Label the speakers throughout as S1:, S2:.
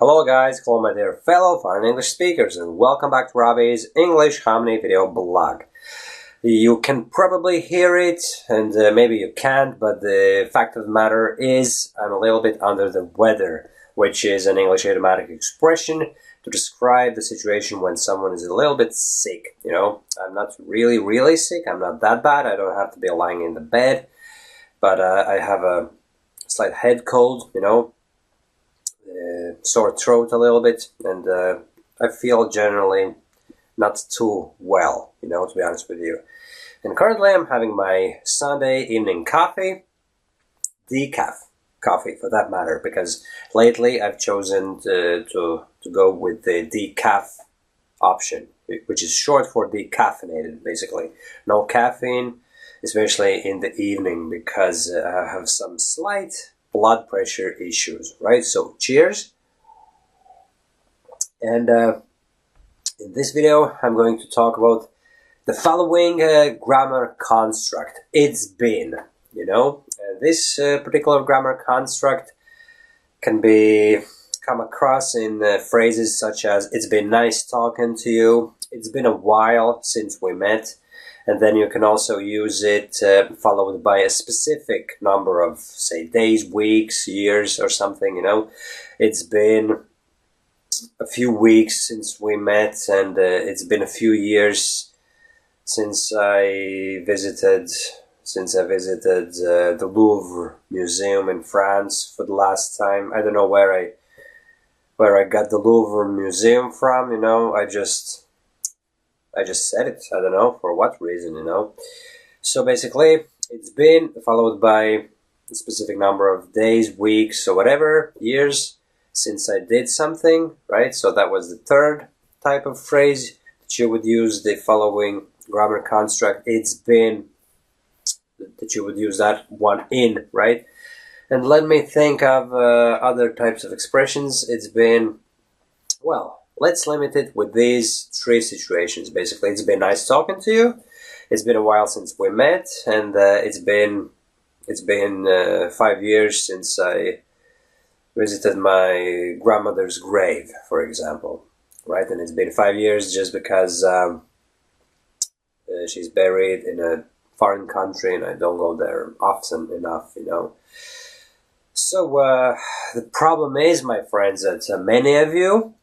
S1: Hello guys, hello my dear fellow foreign English speakers, and welcome back to Robbie's English Harmony video blog. You can probably hear it, and maybe you can't, but the fact of the matter is I'm a little bit under the weather, which is an English idiomatic expression to describe the situation when someone is a little bit sick. You know, I'm not really sick, I'm not that bad, I don't have to be lying in the bed, but I have a slight head cold, you know, sore throat a little bit, and I feel generally not too well, you know, to be honest with you. And currently I'm having my Sunday evening coffee, decaf coffee for that matter, because lately I've chosen to go with the decaf option, which is short for decaffeinated, basically. No caffeine, especially in the evening, because I have some slight blood pressure issues, right? So cheers. And in this video I'm going to talk about the following grammar construct. It's been, you know, this particular grammar construct can be come across in phrases such as it's been nice talking to you, it's been a while since we met, and then you can also use it followed by a specific number of, say, days, weeks, years, or something, you know. It's been a few weeks since we met, and it's been a few years since I visited the Louvre Museum in France for the last time. I don't know where I got the Louvre Museum from, you know. I just said it. I don't know for what reason, you know. So basically, it's been followed by a specific number of days, weeks, or whatever, years since I did something, right? So that was the third type of phrase that you would use the following grammar construct. It's been, that you would use that one in, right? And let me think of other types of expressions. It's been, well, let's limit it with these three situations. Basically, it's been nice talking to you, it's been a while since we met, and it's been 5 years since I visited my grandmother's grave, for example, right? And it's been 5 years just because she's buried in a foreign country and I don't go there often enough, you know. So the problem is, my friends, that many of you,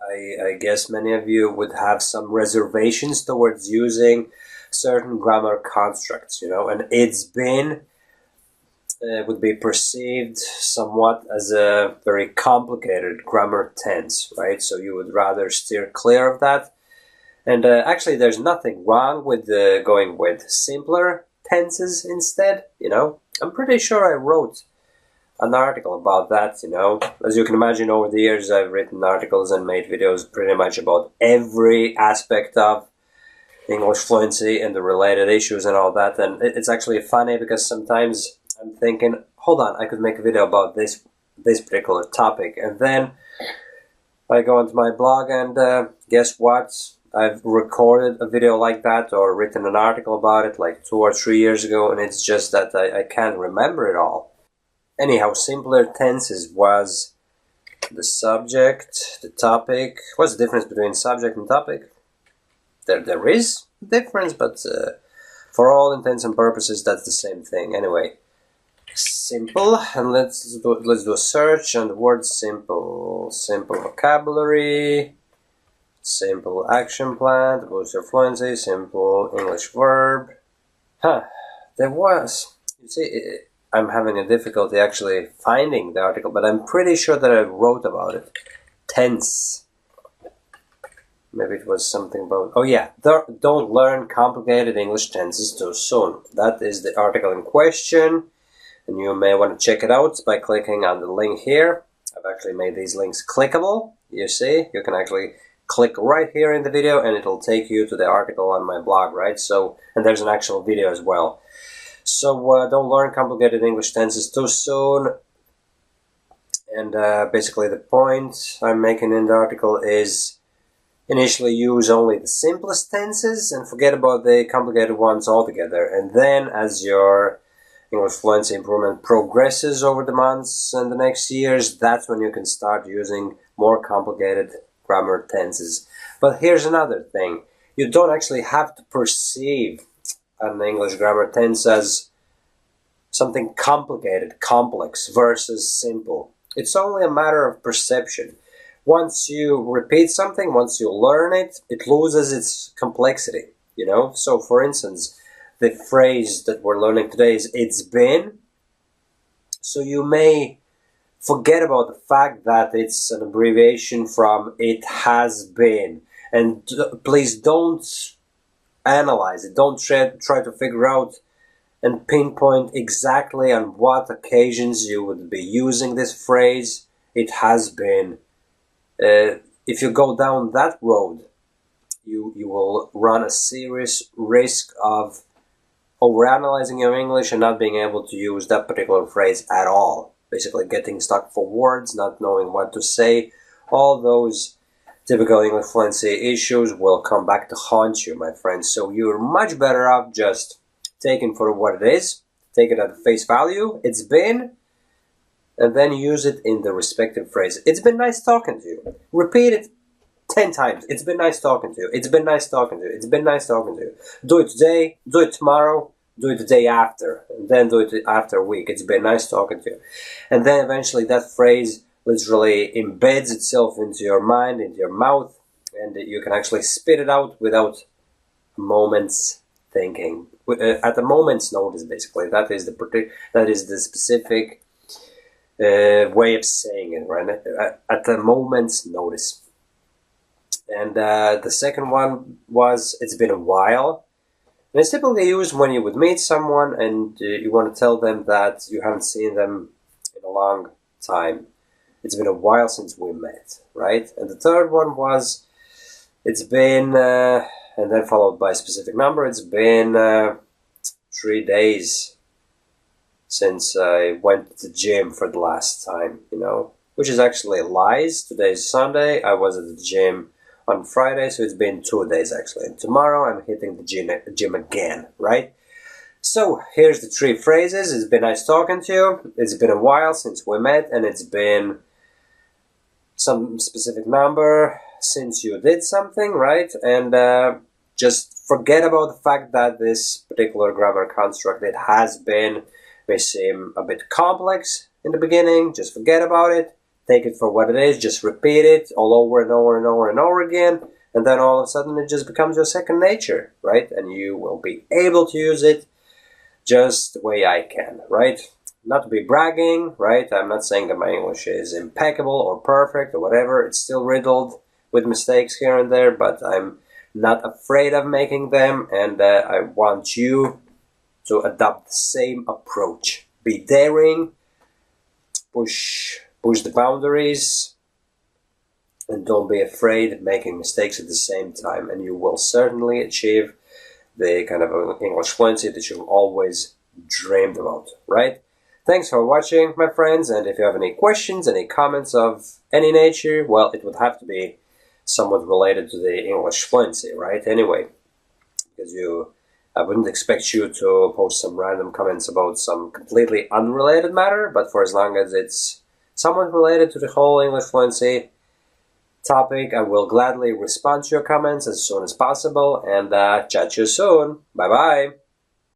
S1: I guess many of you would have some reservations towards using certain grammar constructs, you know, and it's been would be perceived somewhat as a very complicated grammar tense, right? So you would rather steer clear of that. And actually, there's nothing wrong with going with simpler tenses instead, you know. I'm pretty sure I wrote an article about that, you know. As you can imagine, over the years I've written articles and made videos pretty much about every aspect of English fluency and the related issues and all that. And it's actually funny because sometimes I'm thinking, hold on, I could make a video about this particular topic, and then I go onto my blog and guess what? I've recorded a video like that or written an article about it like 2 or 3 years ago, and it's just that I can't remember it all. Anyhow, simpler tenses was the subject, the topic. What's the difference between subject and topic? There is a difference, but for all intents and purposes, that's the same thing. Anyway, simple, and let's do a search on the word simple. Simple vocabulary, simple action plan to boost your fluency, simple English verb. There was, you see, I'm having a difficulty actually finding the article, but I'm pretty sure that I wrote about it. Tense. Maybe it was something about, oh yeah, don't learn complicated English tenses too soon. That is the article in question, and you may want to check it out by clicking on the link here. I've actually made these links clickable. You see, you can actually click right here in the video and it'll take you to the article on my blog, right? So, and there's an actual video as well. So don't learn complicated English tenses too soon. And basically the point I'm making in the article is initially use only the simplest tenses and forget about the complicated ones altogether. And then as your English fluency improvement progresses over the months and the next years, that's when you can start using more complicated grammar tenses. But here's another thing. You don't actually have to perceive an English grammar tense as something complicated, complex versus simple. It's only a matter of perception. Once you repeat something, once you learn it, it loses its complexity, you know? So for instance, the phrase that we're learning today is "it's been." So you may forget about the fact that it's an abbreviation from "it has been." And please don't analyze it. Don't try to figure out and pinpoint exactly on what occasions you would be using this phrase, "it has been." If you go down that road, you will run a serious risk of overanalyzing your English and not being able to use that particular phrase at all. Basically getting stuck for words, not knowing what to say. All those typical English fluency issues will come back to haunt you, my friends. So you're much better off just taking for what it is, take it at face value, "it's been," and then use it in the respective phrase. "It's been nice talking to you." Repeat it 10 times. "It's been nice talking to you. It's been nice talking to you. It's been nice talking to you." Do it today, do it tomorrow, do it the day after, and then do it after a week. "It's been nice talking to you." And then eventually that phrase literally embeds itself into your mind, into your mouth, and you can actually spit it out without a moment's thinking. At a moment's notice, basically. That is the specific way of saying it, right? At a moment's notice. And the second one was "it's been a while." And it's typically used when you would meet someone and you want to tell them that you haven't seen them in a long time. "It's been a while since we met," right? And the third one was "it's been," and then followed by a specific number. "It's been 3 days since I went to the gym for the last time," you know, which is actually lies. Today's Sunday. I was at the gym on Friday, so it's been 2 days actually. And tomorrow I'm hitting the gym again, right? So here's the 3 phrases. "It's been nice talking to you," "it's been a while since we met," and "it's been some specific number since you did something," right? And just forget about the fact that this particular grammar construct, "it has been," may seem a bit complex in the beginning. Just forget about it. Take it for what it is. Just repeat it all over and over and over and over again. And then all of a sudden it just becomes your second nature, right? And you will be able to use it just the way I can, right? Not to be bragging, right? I'm not saying that my English is impeccable or perfect or whatever. It's still riddled with mistakes here and there, but I'm not afraid of making them, and I want you to adopt the same approach. Be daring, push the boundaries, and don't be afraid of making mistakes at the same time, and you will certainly achieve the kind of English fluency that you've always dreamed about, right? Thanks for watching, my friends, and if you have any questions, any comments of any nature, well, it would have to be somewhat related to the English fluency, right? Anyway, because I wouldn't expect you to post some random comments about some completely unrelated matter, but for as long as it's somewhat related to the whole English fluency topic, I will gladly respond to your comments as soon as possible, and chat to you soon. Bye-bye!